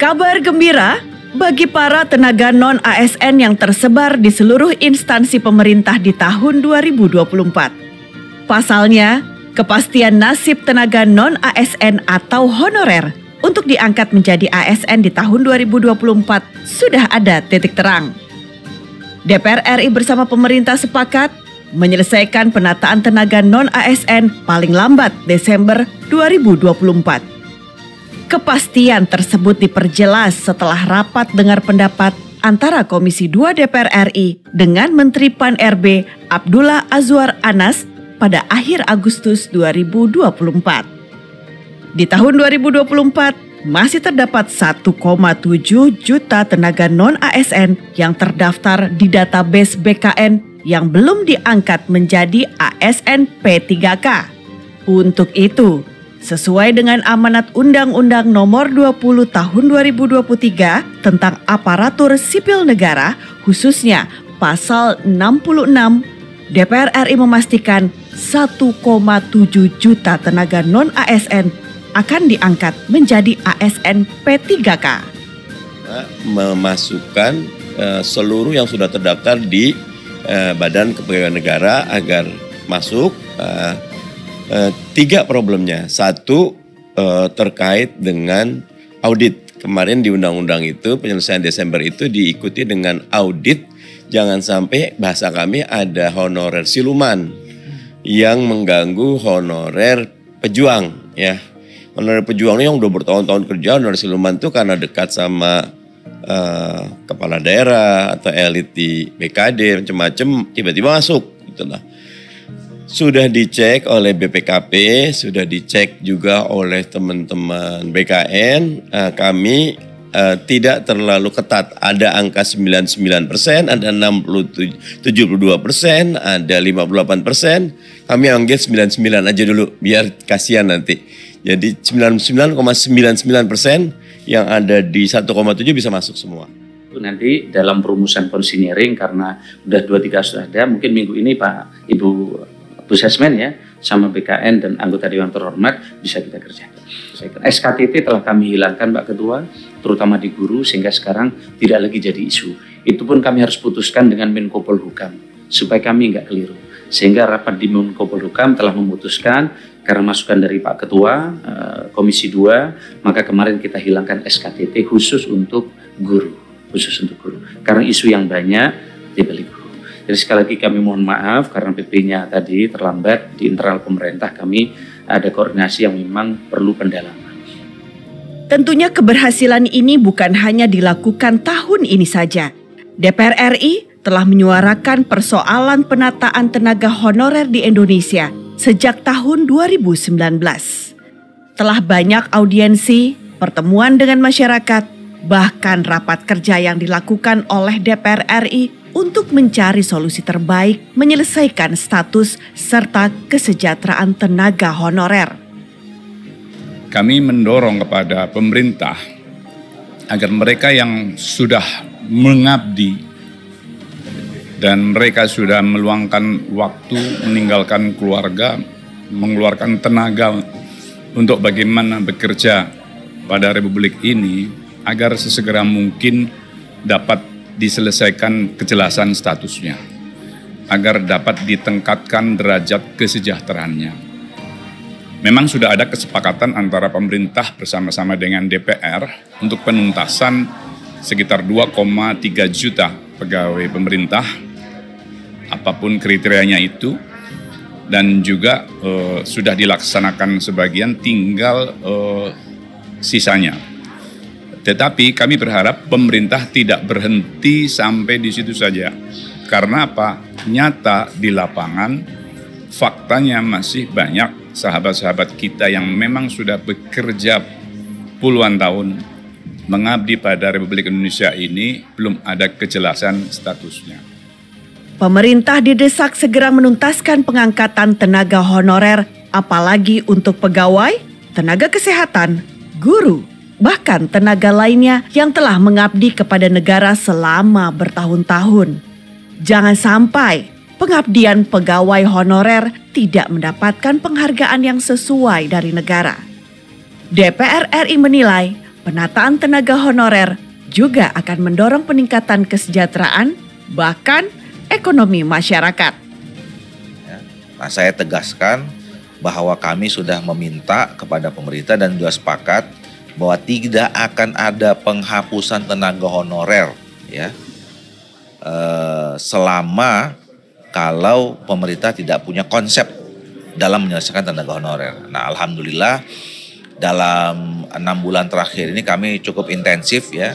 Kabar gembira bagi para tenaga non-ASN yang tersebar di seluruh instansi pemerintah di tahun 2024. Pasalnya, kepastian nasib tenaga non-ASN atau honorer untuk diangkat menjadi ASN di tahun 2024 sudah ada titik terang. DPR RI bersama pemerintah sepakat menyelesaikan penataan tenaga non-ASN paling lambat Desember 2024. Kepastian tersebut diperjelas setelah rapat dengar pendapat antara Komisi 2 DPR RI dengan Menteri PAN-RB Abdullah Azwar Anas pada akhir Agustus 2024. Di tahun 2024 masih terdapat 1,7 juta tenaga non-ASN yang terdaftar di database BKN yang belum diangkat menjadi ASN P3K. Untuk itu, sesuai dengan amanat Undang-Undang Nomor 20 Tahun 2023 tentang Aparatur Sipil Negara, khususnya Pasal 66, DPR RI memastikan 1,7 juta tenaga non-ASN akan diangkat menjadi ASN P3K. Memasukkan seluruh yang sudah terdaftar di Badan Kepegawaian Negara agar masuk. Tiga problemnya. Satu, terkait dengan audit. Kemarin di undang-undang itu penyelesaian Desember itu diikuti dengan audit. Jangan sampai bahasa kami ada honorer siluman yang mengganggu honorer pejuang, ya. Honorer pejuang yang udah bertahun-tahun kerja, honorer siluman itu karena dekat sama kepala daerah atau elit di BKD macam-macam tiba-tiba masuk gitulah. Sudah dicek oleh BPKP, sudah dicek juga oleh teman-teman BKN, kami tidak terlalu ketat. Ada angka 99%, ada 72%, ada 58%. Kami anggap 99 aja dulu, biar kasihan nanti. Jadi 99,99% yang ada di 1,7 bisa masuk semua. Nanti dalam perumusan konsinyering karena udah 2-3 sudah ada, mungkin minggu ini Pak Ibu Sesmen ya sama BKN dan anggota Dewan Terhormat bisa kita kerjakan. SKTT telah kami hilangkan Pak Ketua, terutama di guru sehingga sekarang tidak lagi jadi isu. Itu pun kami harus putuskan dengan Menko Polhukam supaya kami nggak keliru. Sehingga rapat di Menko Polhukam telah memutuskan karena masukan dari Pak Ketua Komisi 2, maka kemarin kita hilangkan SKTT khusus untuk guru, karena isu yang banyak dibalik guru. Jadi sekali lagi kami mohon maaf karena PP-nya tadi terlambat di internal pemerintah, kami ada koordinasi yang memang perlu pendalaman. Tentunya keberhasilan ini bukan hanya dilakukan tahun ini saja. DPR RI telah menyuarakan persoalan penataan tenaga honorer di Indonesia sejak tahun 2019. Telah banyak audiensi, pertemuan dengan masyarakat, bahkan rapat kerja yang dilakukan oleh DPR RI untuk mencari solusi terbaik menyelesaikan status serta kesejahteraan tenaga honorer. Kami mendorong kepada pemerintah agar mereka yang sudah mengabdi dan mereka sudah meluangkan waktu, meninggalkan keluarga, mengeluarkan tenaga untuk bagaimana bekerja pada Republik ini, agar sesegera mungkin dapat diselesaikan kejelasan statusnya, agar dapat ditingkatkan derajat kesejahteraannya. Memang sudah ada kesepakatan antara pemerintah bersama-sama dengan DPR untuk penuntasan sekitar 2,3 juta pegawai pemerintah, apapun kriterianya itu, dan juga sudah dilaksanakan sebagian, tinggal sisanya. Tetapi kami berharap pemerintah tidak berhenti sampai di situ saja. Karena apa? Nyata di lapangan, faktanya masih banyak sahabat-sahabat kita yang memang sudah bekerja puluhan tahun, mengabdi pada Republik Indonesia ini, belum ada kejelasan statusnya. Pemerintah didesak segera menuntaskan pengangkatan tenaga honorer, apalagi untuk pegawai, tenaga kesehatan, guru, bahkan tenaga lainnya yang telah mengabdi kepada negara selama bertahun-tahun. Jangan sampai pengabdian pegawai honorer tidak mendapatkan penghargaan yang sesuai dari negara. DPR RI menilai penataan tenaga honorer juga akan mendorong peningkatan kesejahteraan, bahkan ekonomi masyarakat. Nah, saya tegaskan bahwa kami sudah meminta kepada pemerintah dan juga sepakat bahwa tidak akan ada penghapusan tenaga honorer, ya, selama kalau pemerintah tidak punya konsep dalam menyelesaikan tenaga honorer. Nah, alhamdulillah dalam 6 bulan terakhir ini kami cukup intensif, ya,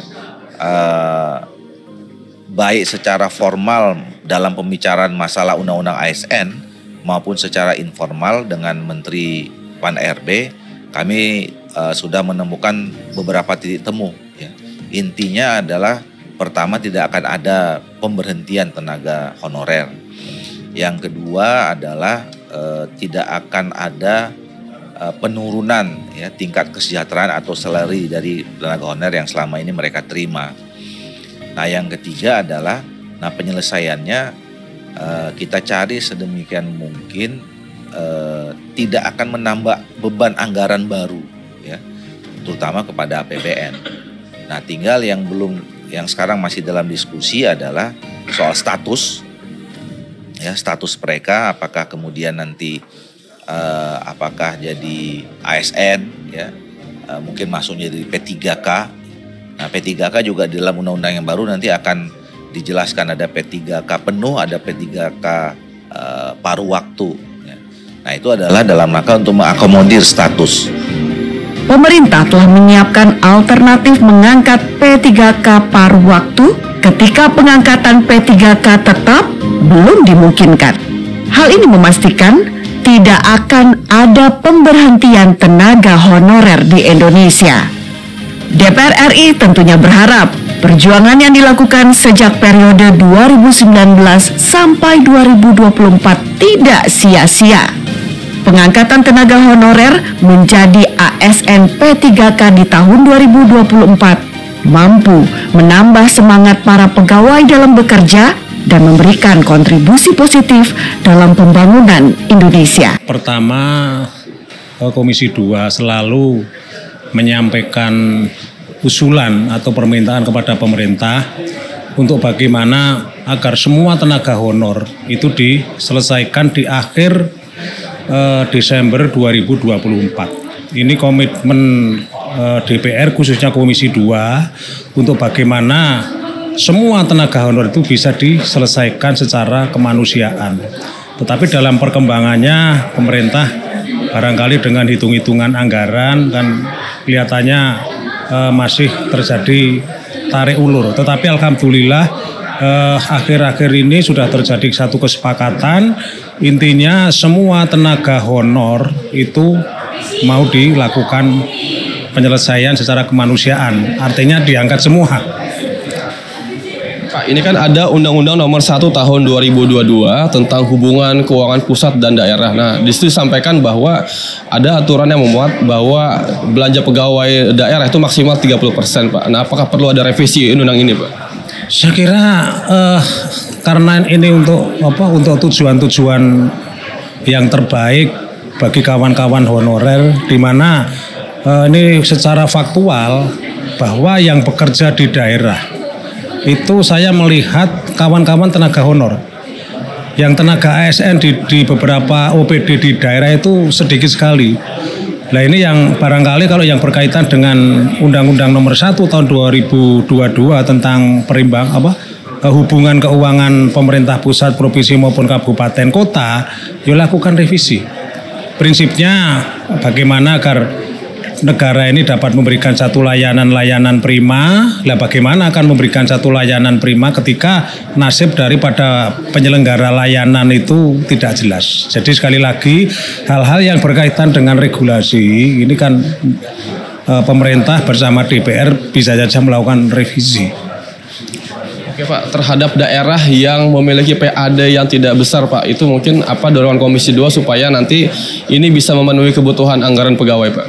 baik secara formal dalam pembicaraan masalah undang-undang ASN maupun secara informal dengan Menteri Pan-RB. Kami sudah menemukan beberapa titik temu, ya. Intinya adalah pertama, tidak akan ada pemberhentian tenaga honorer. Yang kedua adalah tidak akan ada penurunan, ya, tingkat kesejahteraan atau salary dari tenaga honorer yang selama ini mereka terima. Nah, yang ketiga adalah penyelesaiannya kita cari sedemikian mungkin tidak akan menambah beban anggaran baru, ya, terutama kepada APBN. Nah, tinggal yang sekarang masih dalam diskusi adalah soal status, ya, status mereka, apakah kemudian nanti apakah jadi ASN, ya, mungkin masuknya jadi P3K. Nah, P3K juga di dalam undang-undang yang baru nanti akan dijelaskan, ada P3K penuh, ada P3K paruh waktu. Nah, itu adalah dalam rangka untuk mengakomodir status. Pemerintah telah menyiapkan alternatif mengangkat P3K paruh waktu ketika pengangkatan P3K tetap belum dimungkinkan. Hal ini memastikan tidak akan ada pemberhentian tenaga honorer di Indonesia. DPR RI tentunya berharap perjuangan yang dilakukan sejak periode 2019 sampai 2024 tidak sia-sia. Pengangkatan tenaga honorer menjadi ASN P3K di tahun 2024 mampu menambah semangat para pegawai dalam bekerja dan memberikan kontribusi positif dalam pembangunan Indonesia. Pertama, Komisi 2 selalu menyampaikan usulan atau permintaan kepada pemerintah untuk bagaimana agar semua tenaga honor itu diselesaikan di akhir Desember 2024. Ini komitmen DPR khususnya Komisi 2 untuk bagaimana semua tenaga honor itu bisa diselesaikan secara kemanusiaan. Tetapi dalam perkembangannya pemerintah barangkali dengan hitung-hitungan anggaran dan kelihatannya masih terjadi tarik ulur. Tetapi alhamdulillah akhir-akhir ini sudah terjadi satu kesepakatan, intinya semua tenaga honor itu mau dilakukan penyelesaian secara kemanusiaan, artinya diangkat semua. Pak, ini kan ada Undang-Undang Nomor 1 Tahun 2022 tentang hubungan keuangan pusat dan daerah. Nah, di situ disampaikan bahwa ada aturan yang memuat bahwa belanja pegawai daerah itu maksimal 30%, Pak. Nah, apakah perlu ada revisi undang ini, Pak? Saya kira karena ini untuk tujuan-tujuan yang terbaik bagi kawan-kawan honorer, di mana ini secara faktual bahwa yang bekerja di daerah itu saya melihat kawan-kawan tenaga honor. Yang tenaga ASN di beberapa OPD di daerah itu sedikit sekali. Nah, ini yang barangkali kalau yang berkaitan dengan Undang-Undang Nomor 1 Tahun 2022 tentang hubungan keuangan pemerintah pusat, provinsi maupun kabupaten kota, lakukan revisi. Prinsipnya bagaimana agar negara ini dapat memberikan satu layanan prima. Lah, bagaimana akan memberikan satu layanan prima ketika nasib daripada penyelenggara layanan itu tidak jelas. Jadi sekali lagi hal-hal yang berkaitan dengan regulasi ini kan pemerintah bersama DPR bisa saja melakukan revisi. Oke, Pak, terhadap daerah yang memiliki PAD yang tidak besar, Pak, itu mungkin apa dorongan Komisi 2 supaya nanti ini bisa memenuhi kebutuhan anggaran pegawai, Pak?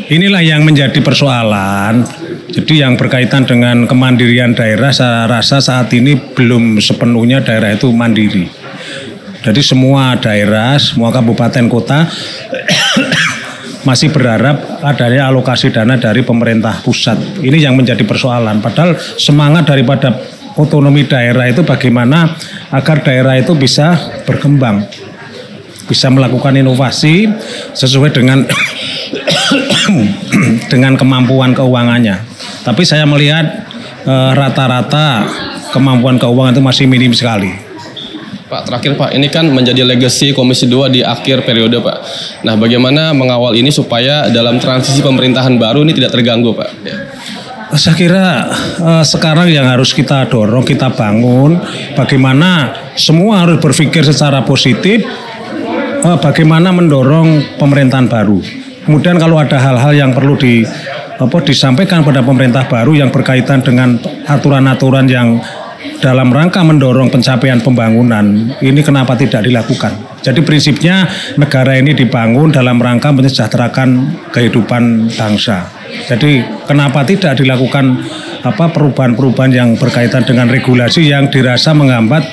Inilah yang menjadi persoalan. Jadi yang berkaitan dengan kemandirian daerah, saya rasa saat ini belum sepenuhnya daerah itu mandiri. Jadi semua daerah, semua kabupaten kota masih berharap adanya alokasi dana dari pemerintah pusat. Ini yang menjadi persoalan. Padahal semangat daripada otonomi daerah itu bagaimana agar daerah itu bisa berkembang, bisa melakukan inovasi sesuai dengan dengan kemampuan keuangannya. Tapi saya melihat rata-rata kemampuan keuangan itu masih minim sekali. Pak, terakhir Pak, ini kan menjadi legacy Komisi 2 di akhir periode Pak. Nah, bagaimana mengawal ini supaya dalam transisi pemerintahan baru ini tidak terganggu Pak? Saya kira sekarang yang harus kita dorong, kita bangun, bagaimana semua harus berpikir secara positif, bagaimana mendorong pemerintahan baru. Kemudian kalau ada hal-hal yang perlu disampaikan pada pemerintah baru yang berkaitan dengan aturan-aturan yang dalam rangka mendorong pencapaian pembangunan, ini kenapa tidak dilakukan? Jadi prinsipnya negara ini dibangun dalam rangka mensejahterakan kehidupan bangsa. Jadi kenapa tidak dilakukan perubahan-perubahan yang berkaitan dengan regulasi yang dirasa menghambat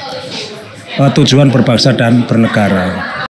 tujuan berbangsa dan bernegara.